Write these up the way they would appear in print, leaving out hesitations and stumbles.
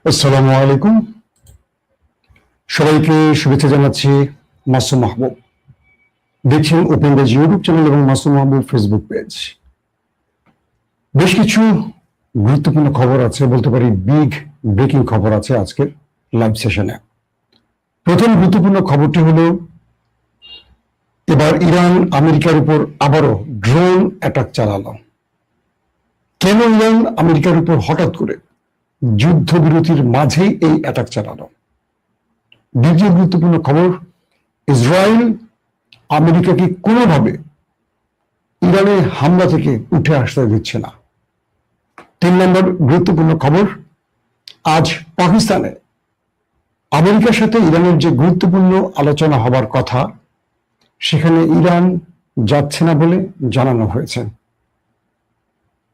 আসসালামু আলাইকুম। সবাইকে শুভেচ্ছা জানাচ্ছি। মাসুম মাহবুব, দেখছেন ওপেন পেজ ইউটিউব চ্যানেল এবং মাসুম মাহবুব ফেসবুক পেজ। বেশ কিছু গুরুত্বপূর্ণ খবর আছে, বলতে পারি বিগ ব্রেকিং খবর আছে আজকের লাইভ সেশনে। প্রথম গুরুত্বপূর্ণ খবরটি হলো, এবার ইরান আমেরিকার উপর আবারও ড্রোন অ্যাটাক চালালো। কেন ইরান আমেরিকার উপর হঠাৎ করে যুদ্ধবিরতির মাঝেই এই অ্যাটাক চালালো? দ্বিতীয় গুরুত্বপূর্ণ খবর, ইসরায়েল আমেরিকাকে কোনোভাবে ইরানের হামলা থেকে উঠে আসতে দিচ্ছে না। 3 নম্বর গুরুত্বপূর্ণ খবর, আজ পাকিস্তানে আমেরিকার সাথে ইরানের যে গুরুত্বপূর্ণ আলোচনা হবার কথা, সেখানে ইরান যাচ্ছে না বলে জানানো হয়েছে।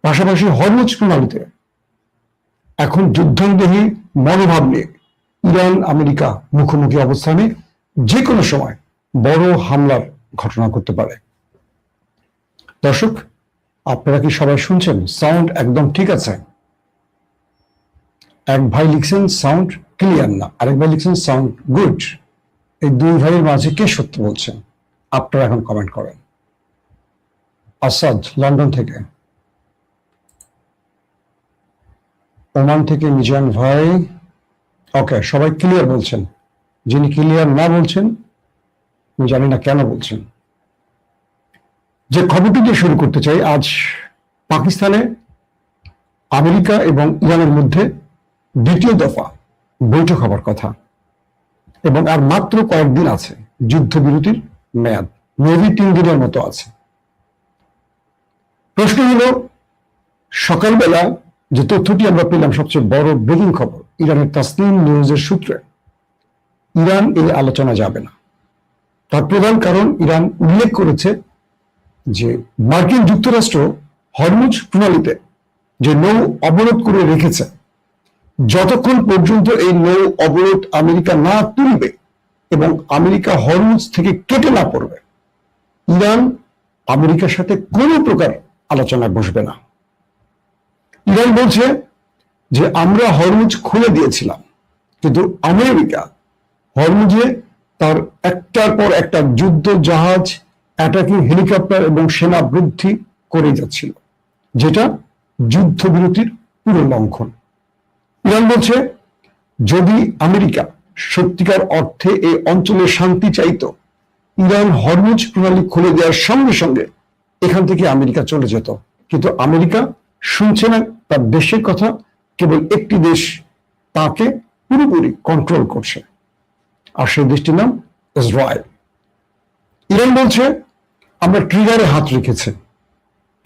পাশাপাশি হরমুজ প্রণালীতে এখন যুদ্ধবিরোধী মনোভাব নিয়ে ইরান আমেরিকা মুখোমুখি অবস্থানে যে কোনো সময় বড় হামলার ঘটনা করতে পারে। দর্শক, আপনারা কি সবাই শুনছেন? সাউন্ড একদম ঠিক আছে? এক ভাই লিখছেন সাউন্ড ক্লিয়ার না, আরেক ভাই লিখছেন সাউন্ড গুড। এই দুই ভাইয়ের মাঝে কে সত্য বলছেন? আপনারা এখন কমেন্ট করেন। আসাদ লন্ডন থেকে, ওমান থেকে মিজান ভাই, ওকে, সবাই ক্লিয়ার বলছেন। যিনি ক্লিয়ার না বলছেন, আমি জানি না কেন বলছেন। যে খবরটি দিয়ে শুরু করতে চাই, আজ পাকিস্তানে আমেরিকা এবং ইরানের মধ্যে দ্বিতীয় দফা বৈঠক হবার কথা, এবং আর মাত্র কয়েকদিন আছে যুদ্ধবিরতির মেয়াদ, মেবি 3 দিনের মতো আছে। প্রশ্ন হলো, সকালবেলা যে তথ্যটি আমরা পেলাম, সবচেয়ে বড় ব্রেকিং খবর, ইরানের তাসনিম নিউজের সূত্রে, ইরান এই আলোচনা যাবে না। তার প্রধান কারণ, ইরান উল্লেখ করেছে যে মার্কিন যুক্তরাষ্ট্র হরমুজ প্রণালীতে যে নৌ অবরোধ করে রেখেছে, যতক্ষণ পর্যন্ত এই নৌ অবরোধ আমেরিকা না তুলবে এবং আমেরিকা হরমুজ থেকে কেটে না পড়বে, ইরান আমেরিকার সাথে কোনো প্রকার আলোচনায় বসবে না। ইরান বলছে যে আমরা হরমুজ খুলে দিয়েছিলাম, কিন্তু আমেরিকা হরমুজে তার একটার পর একটা যুদ্ধ জাহাজ, অ্যাটাকিং হেলিকপ্টার এবং সেনা বৃদ্ধি করে যাচ্ছিল, যেটা যুদ্ধবিরতির পুরো লঙ্ঘন। ইরান বলছে, যদি আমেরিকা সত্যিকার অর্থে এই অঞ্চলে শান্তি চাইতো, ইরান হরমুজ প্রণালী খুলে দেওয়ার সঙ্গে সঙ্গে এখান থেকে আমেরিকা চলে যেত। কিন্তু আমেরিকা শুনছে না তার দেশের কথা, কেবল একটি দেশ তাকে পুরোপুরি কন্ট্রোল করছে, আর সেই দেশটির নাম ইসরায়েল। ইরান বলছে, আমরা ট্রিগারে হাত রেখেছি,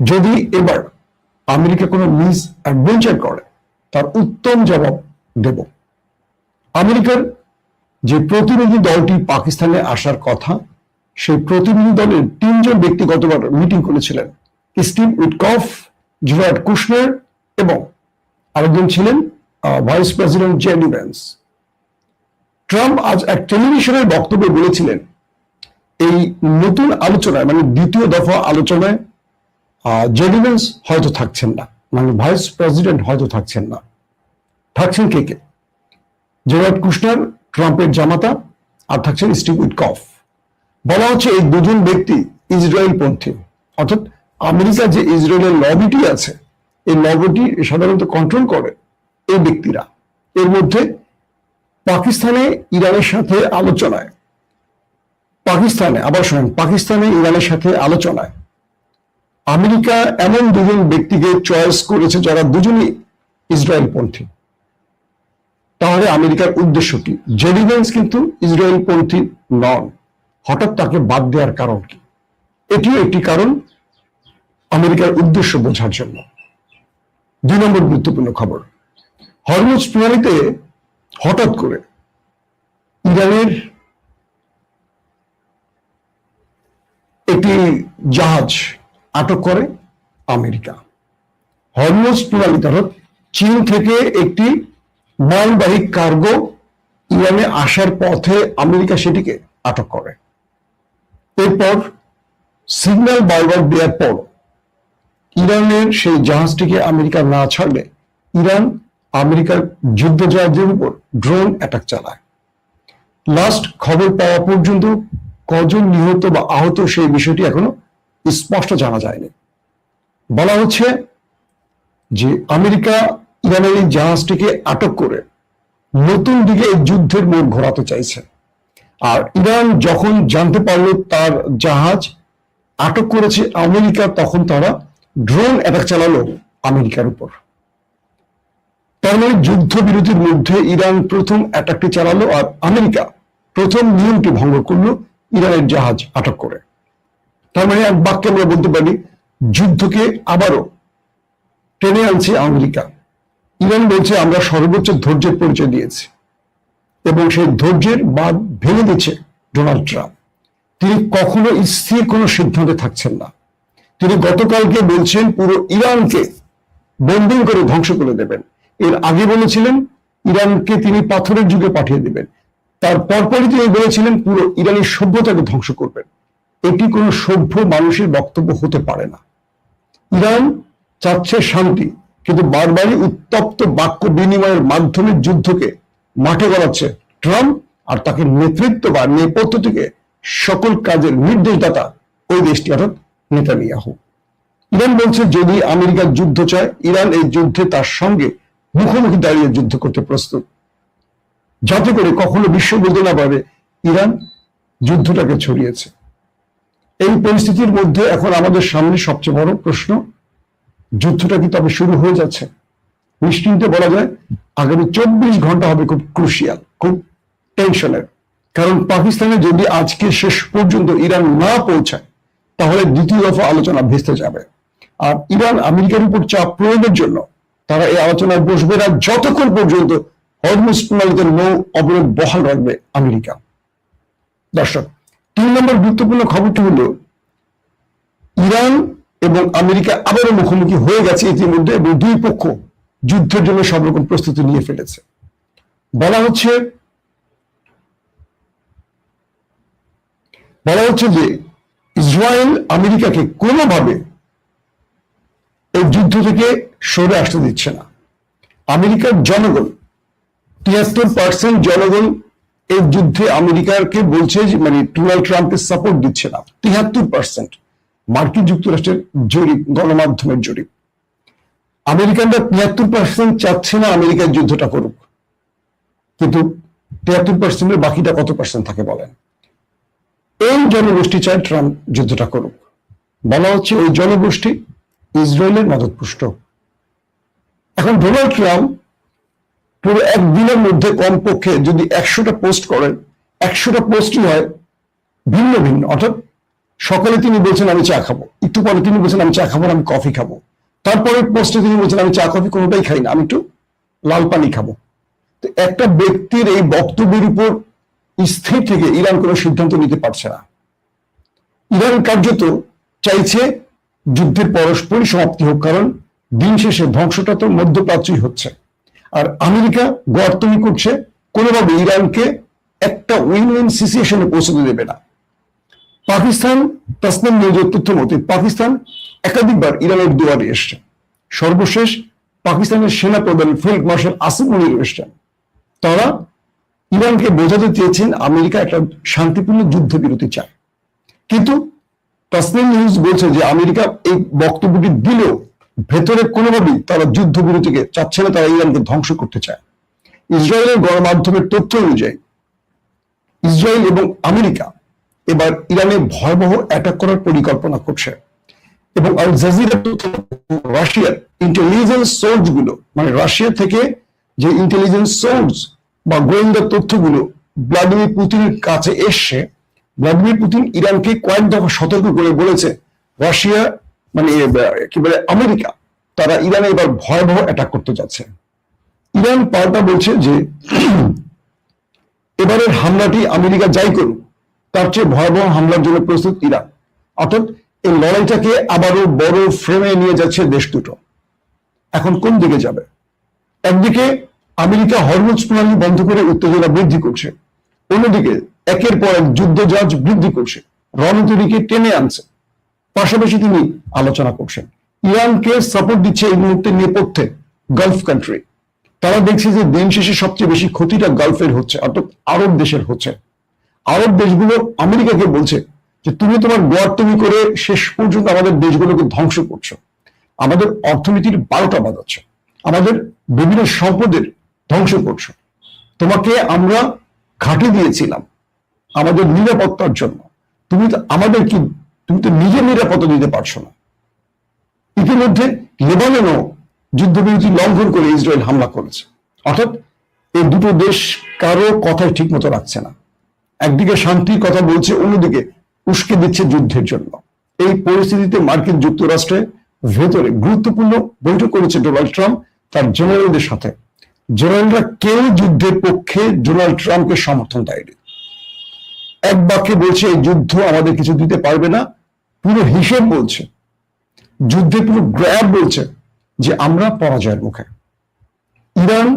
যদি এবার আমেরিকা কোনো মিস অ্যাডভেঞ্চার করে তার উত্তম জবাব দেব। আমেরিকার যে প্রতিনিধি দলটি পাকিস্তানে আসার কথা, সেই প্রতিনিধি দলের 3 জন ব্যক্তি গতবার মিটিং করেছিলেন, স্টিভ উইটকফ, জেরার্ড কুশনার এবং আরেকজন ছিলেন vice president JD Vance. Trump আজ এক টেলিভিশনের বক্তব্যে বলেছিলেন, এই নতুন আলোচনায়, মানে দ্বিতীয় দফা আলোচনায় জেডি ভ্যান্স হয়তো থাকছেন না, মানে ভাইস প্রেসিডেন্ট হয়তো থাকছেন না। থাকছেন কে কে? জেরার্ড কুশনার, ট্রাম্পের জামাতা, আর থাকছেন স্টিভ উইটকফ। বলা হচ্ছে এই দুজন ব্যক্তি ইসরায়েল পন্থী, অর্থাৎ আমেরিকা যে ইসরায়েলের লবিটি আছে, এই লবিটি সাধারণত কন্ট্রোল করে এই ব্যক্তিরা। এর মধ্যে পাকিস্তানে ইরানের সাথে আলোচনায়, পাকিস্তানে ইরানের সাথে আলোচনায় আমেরিকা এমন 2 জন ব্যক্তিকে চয়েস করেছে যারা দুজনই ইসরায়েল পন্থী। তাহলে আমেরিকার উদ্দেশ্য কি? জেডি ভ্যান্স কিন্তু ইসরায়েল পন্থী নন, হঠাৎ তাকে বাদ দেওয়ার কারণ কি? এটিও একটি কারণ আমেরিকার উদ্দেশ্য বোঝার জন্য। 2 নম্বর গুরুত্বপূর্ণ খবর, হরমুজ প্রণালীতে হঠাৎ করে ইরানের একটি জাহাজ আটক করে আমেরিকা। হরমুজ প্রণালীতে, অর্থাৎ চীন থেকে একটি মালবাহী কার্গো ইরানে আসার পথে আমেরিকা সেটিকে আটক করে। এরপর সিগন্যাল বারবার দেওয়ার পর ইরানের সেই জাহাজটিকে আমেরিকা না ছাড়লে ইরান আমেরিকার যুদ্ধ জাহাজের উপর ড্রোন অ্যাটাক চালায়। লাস্ট খবর পাওয়া পর্যন্ত কজন নিহত বা আহত সেই বিষয়টি এখনো স্পষ্ট জানা যায়নি। বলা হচ্ছে যে আমেরিকা ইরানের এই জাহাজটিকে আটক করে নতুন দিকে এই যুদ্ধের মোড় ঘোরাতে চাইছে। আর ইরান যখন জানতে পারলো তার জাহাজ আটক করেছে আমেরিকা, তখন তারা ড্রোন অ্যাটাক চালালো আমেরিকার উপর। তার মানে যুদ্ধবিরতির মধ্যে ইরান প্রথম অ্যাটাকটি চালালো, আর আমেরিকা প্রথম নিয়মটি ভঙ্গ করলো ইরানের জাহাজ আটক করে। তার মানে এক বাক্যে আমরা বলতে পারি যুদ্ধকে আবারও টেনে আনছে আমেরিকা। ইরান বলছে আমরা সর্বোচ্চ ধৈর্যের পরিচয় দিয়েছি, এবং সেই ধৈর্যের বাঁধ ভেঙে দিচ্ছে ডোনাল্ড ট্রাম্প। তিনি কখনো স্থির কোনো সিদ্ধান্তে থাকছেন না। তিনি গতকালকে বলছেন পুরো ইরানকে বোম্বিং করে ধ্বংস করে দেবেন। এর আগে বলেছিলেন ইরানকে তিনি পাথরের যুগে পাঠিয়ে দেবেন। তার পরপরই তিনি বলেছিলেন পুরো ইরানি সভ্যতাকে ধ্বংস করবেন। এটি কোনো সভ্য মানুষের বক্তব্য হতে পারে না। ইরান চাচ্ছে শান্তি, কিন্তু বারবারই উত্তপ্ত বাক্য বিনিময়ের মাধ্যমে যুদ্ধকে মাঠে গড়াচ্ছে ট্রাম্প, আর তাকে নেতৃত্ব বা নেপথ্য থেকে সকল কাজের নির্দেশদাতা ওই দেশটি অর্থাৎ নেতানিয়াহু। ইরান বলছে যদি আমেরিকা যুদ্ধ চায়, ইরান এই যুদ্ধে তার সঙ্গে মুখোমুখি দাঁড়িয়ে যুদ্ধ করতে প্রস্তুত, যাতে করে কখনো বিশ্ব বলতে না পারে ইরান যুদ্ধটাকে ছড়িয়েছে। এই পরিস্থিতির মধ্যে এখন আমাদের সামনে সবচেয়ে বড় প্রশ্ন, যুদ্ধটা কি তবে শুরু হয়ে যাচ্ছে? নিশ্চিন্তে বলা যায় আগামী 24 ঘন্টা হবে খুব ক্রুশিয়াল, খুব টেনশনের। কারণ পাকিস্তানে যদি আজকে শেষ পর্যন্ত ইরান না পৌঁছায়, তাহলে দ্বিতীয় দফা আলোচনা ভেস্তে যাবে। আর ইরান আমেরিকার উপর চাপ প্রয়োগের জন্য তারা এই আলোচনায় বসবে না যতক্ষণ পর্যন্ত হরমুজ প্রণালীতে নৌ অবরোধ বহাল রাখবে আমেরিকা। দর্শক, 3 নম্বর গুরুত্বপূর্ণ খবরটি হলো ইরান এবং আমেরিকা আবারও মুখোমুখি হয়ে গেছে ইতিমধ্যে, এবং দুই পক্ষ যুদ্ধের জন্য সব রকম প্রস্তুতি নিয়ে ফেলেছে। বলা হচ্ছে যে ইসরায়েল আমেরিকাকে কোনোভাবে এই যুদ্ধ থেকে সরে আসতে দিচ্ছে না। আমেরিকার জনগণ 73% জনগণ এই যুদ্ধে আমেরিকাকে বলছে যে মানে ডোনাল্ড ট্রাম্পকে সাপোর্ট দিচ্ছে না। 73% মার্কিন যুক্তরাষ্ট্রের জরিপ, গণমাধ্যমের জরিপ। আমেরিকানরা 73% চাচ্ছে না আমেরিকার যুদ্ধটা করুক, কিন্তু 73%-এর বাকিটা কত পার্সেন্ট থাকে বলেন? এই জনগোষ্ঠী চায় ট্রাম্প যুদ্ধটা করুক। বলা হচ্ছে ওই জনগোষ্ঠী ইসরায়েলের মদতপুষ্ট। এখন ডোনাল্ড ট্রাম্প পুরো একদিনের মধ্যে কমপক্ষে যদি 100টা পোস্ট করেন, 100টা পোস্টই হয় ভিন্ন ভিন্ন। অর্থাৎ সকালে তিনি বলছেন আমি চা খাবো, একটু পরে তিনি বলছেন আমি চা খাবো না, আমি কফি খাবো। তারপরের পোস্টে তিনি বলছেন আমি চা কফি কোনোটাই খাই না, আমি একটু লাল পানি খাবো। তো একটা ব্যক্তির এই বক্তব্যের উপর স্থির থেকে ইরান কোনো সিদ্ধান্ত নিতে পারছে না। ইরান কার্যত চাইছে যুদ্ধের পরস্পরই সমাপ্তি হোক, কারণ দিন শেষে ধ্বংসটা তো মধ্যপ্রাচ্যই হচ্ছে। আর আমেরিকা গর্তনি করছে, কোনোভাবে ইরানকে একটা উইন উইন সিচুয়েশনে পৌঁছতে দেবে না। পাকিস্তান তাসনিম নিউজের তথ্য মতে পাকিস্তান একাধিকবার ইরানের দুয়ারে এসছে। সর্বশেষ পাকিস্তানের সেনা প্রধান ফিল্ড মার্শাল আসিম মুনির এসছেন। তারা ইরানকে বোঝাতে চেয়েছেন আমেরিকা একটা শান্তিপূর্ণ যুদ্ধবিরতি চায়, কিন্তু তাসনিম নিউজ বলছে যে আমেরিকা এই বক্তব্যটি দিলেও ভেতরে কোনোভাবেই তারা যুদ্ধবিরতিকে চাচ্ছে না, তারা ইরানকে ধ্বংস করতে চায়। ইসরায়েলের গণমাধ্যমের তথ্য অনুযায়ী ইসরায়েল এবং আমেরিকা এবার ইরানে ভয়াবহ অ্যাটাক করার পরিকল্পনা করছে, এবং আল জাজিরা রাশিয়ার ইন্টেলিজেন্স সোর্স গুলো, মানে রাশিয়া থেকে যে ইন্টেলিজেন্স সোর্স বা গোয়েন্দা তথ্যগুলো ভ্লাদিমির পুতিনের কাছে এসছে, ভ্লাদিমির পুতিন ইরানকে কয়েক দফা সতর্ক করে বলেছে রাশিয়া মানে কি বলে আমেরিকা, তারা ইরানে এবার ভয়াবহ অ্যাটাক করতে যাচ্ছে। ইরান পাল্টা বলছে যে এবারের হামলাটি আমেরিকা যাই করুক তার চেয়ে ভয়াবহ হামলার জন্য প্রস্তুত ইরান। অর্থাৎ এই লড়াইটাকে আবারও বড় ফ্রেমে নিয়ে যাচ্ছে দেশ দুটো। এখন কোন দিকে যাবে? একদিকে আমেরিকা হরমুজ প্রণালী বন্ধ করে উত্তেজনা বৃদ্ধি করছে, অন্যদিকে একের পর এক যুদ্ধ জাহাজ বৃদ্ধি করছে, রণতরীকে টেনে আনছে। পাশাপাশি তিনি আলোচনা করছেন, ইরানকে সাপোর্ট দিচ্ছে এই মুহূর্তে নেপথ্যে গালফ কান্ট্রি। তারা দেখছে যে দিন শেষে সবচেয়ে বেশি ক্ষতিটা গালফের হচ্ছে, অর্থাৎ আরব দেশের হচ্ছে। আরব দেশগুলো আমেরিকাকে বলছে যে তুমি তোমার গোয়ার্তুমি করে শেষ পর্যন্ত আমাদের দেশগুলোকে ধ্বংস করছো, আমাদের অর্থনীতির 12টা বাজাচ্ছ, আমাদের বিভিন্ন সম্পদের ধ্বংস করছো। তোমাকে আমরা ঘাঁটি দিয়েছিলাম আমাদের নিরাপত্তার জন্য, তুমি তো আমাদের কি, তুমি তো নিজের নিরাপত্তা দিতে পারছো না। ইতিমধ্যে লেবাননও যুদ্ধবিরতি লঙ্ঘন করে ইসরায়েল হামলা করেছে। অর্থাৎ এই দুটো দেশ কারো কথাই ঠিক মতো রাখছে না, একদিকে শান্তির কথা বলছে, অন্যদিকে উস্কে দিচ্ছে যুদ্ধের জন্য। এই পরিস্থিতিতে মার্কিন যুক্তরাষ্ট্রে ভেতরে গুরুত্বপূর্ণ বৈঠক করেছে ডোনাল্ড ট্রাম্প তার জেনারেলদের সাথে। জেনারেলরা কেউ যুদ্ধের পক্ষে ডোনাল্ড ট্রাম্পকে সমর্থন দেয়নি। এক বাক্যে বলছে এই যুদ্ধ আমাদের কিছু দিতে পারবে না। পুরো হিসেব বলছে, যুদ্ধের পুরো গ্র্যাব বলছে যে আমরা পরাজয়ের মুখে। ইরান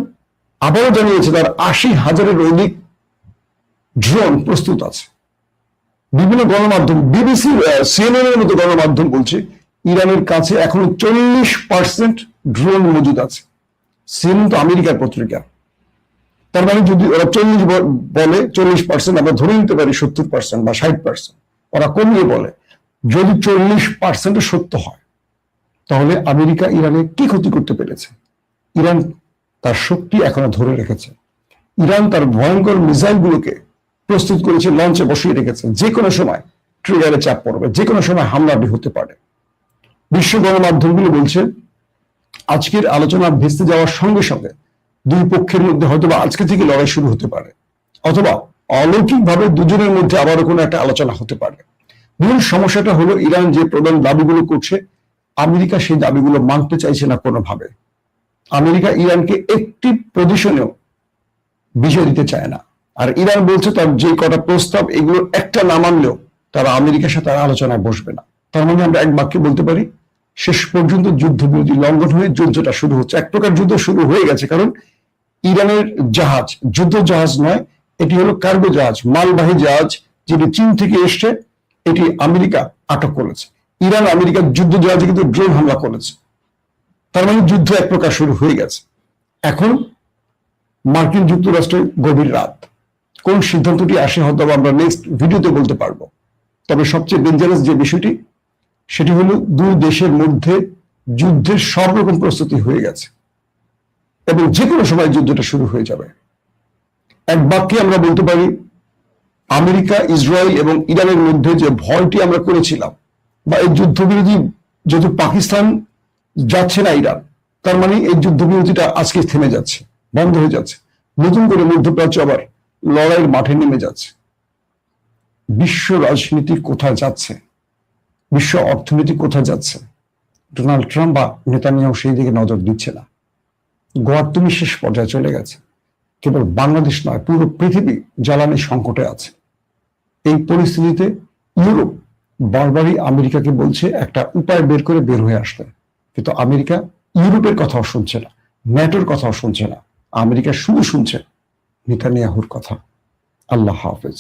আবারও জানিয়েছে তার 80,000-এর অধিক ড্রোন প্রস্তুত আছে। বিভিন্ন গণমাধ্যম, বিবিসি, সিএনএন এর মতো গণমাধ্যম বলছে ইরানের কাছে এখনো 40% ড্রোন মজুদ আছে। সিএনএন তো আমেরিকার পত্রিকা, তার মানে যদি ওরা 40 বলে, 40% আমরা ধরে নিতে পারি 70% বা 60%, ওরা কমিয়ে বলে। যদি 40% সত্য হয় তাহলে আমেরিকা ইরানে কি ক্ষতি করতে পেরেছে? ইরান তার শক্তি এখনো ধরে রেখেছে। ইরান তার ভয়ঙ্কর মিসাইল গুলোকে প্রস্তুত করেছে, লঞ্চে বসিয়ে রেখেছে। যে কোনো সময় ট্রিগারে চাপ পড়বে, যে কোনো সময় হামলাটি হতে পারে। বিশ্ব গণমাধ্যমগুলো বলছে আজকের আলোচনা ভেস্তে যাওয়ার সঙ্গে সঙ্গে দুই পক্ষের মধ্যে হয়তো বা আজকে থেকে লড়াই শুরু হতে পারে, অথবা অলৌকিকভাবে দুজনের মধ্যে আবারও কোনো একটা আলোচনা হতে পারে। মূল সমস্যাটা হলো ইরান যে প্রধান দাবিগুলো করছে, আমেরিকা সেই দাবিগুলো মানতে চাইছে না কোনোভাবে। আমেরিকা ইরানকে একটি পজিশনেও বিজয় দিতে চায় না। আর ইরান বলছে তার যে কটা প্রস্তাব, এগুলো একটা না মানলেও তারা আমেরিকার সাথে আলোচনায় বসবে না। তার মানে আমরা এক বাক্যে বলতে পারি শেষ পর্যন্ত যুদ্ধবিরতি লঙ্ঘন হয়ে যুদ্ধটা শুরু হচ্ছে। এক প্রকার যুদ্ধ শুরু হয়ে গেছে, কারণ ইরানের জাহাজ যুদ্ধ জাহাজ নয়, এটি হলো কার্গো জাহাজ, মালবাহী জাহাজ, যেটি চীন থেকে এসছে, এটি আমেরিকা আটক করেছে। ইরান আমেরিকার যুদ্ধ জাহাজে কিন্তু ড্রোন হামলা করেছে। তার মানে যুদ্ধ এক প্রকার শুরু হয়ে গেছে। এখন মার্কিন যুক্তরাষ্ট্রের গভীর রাত, কোন সিদ্ধান্তটি আসে হয়তো আমরা নেক্সট ভিডিওতে বলতে পারবো। তবে সবচেয়ে ডেঞ্জারাস যে বিষয়টি, সেটি হলো দুই দেশের মধ্যে যুদ্ধের সব রকম প্রস্তুতি হয়ে গেছে এবং যে কোনো সময় যুদ্ধটা শুরু হয়ে যাবে। এক বাক্যে আমরা বলতে পারি আমেরিকা, ইসরায়েল এবং ইরানের মধ্যে যে ভয়টি আমরা করেছিলাম, বা এই যুদ্ধবিরতি যেহেতু পাকিস্তান যাচ্ছে না ইরান, তার মানে এই যুদ্ধবিরতিটা আজকে থেমে যাচ্ছে, বন্ধ হয়ে যাচ্ছে। নতুন করে মধ্যপ্রাচ্য আবার লড়াইয়ের মাঠে নেমে যাচ্ছে। বিশ্ব রাজনীতি কোথায় যাচ্ছে, বিশ্ব অর্থনীতি কোথায় যাচ্ছে, ডোনাল্ড ট্রাম্প বা নেতানিয়াহু সেই দিকে নজর দিচ্ছে না। গোয়ার্তুমি শেষ পর্যায়ে চলে গেছে। কেবল বাংলাদেশ নয়, পুরো পৃথিবী জ্বালানি সংকটে আছে। এই পরিস্থিতিতে ইউরোপ বারবারই আমেরিকাকে বলছে একটা উপায় বের করে বের হয়ে আসতে, কিন্তু আমেরিকা ইউরোপের কথাও শুনছে না, ন্যাটোর কথাও শুনছে না। আমেরিকা শুধু শুনছে নেতানিয়াহুর কথা। আল্লাহ হাফেজ।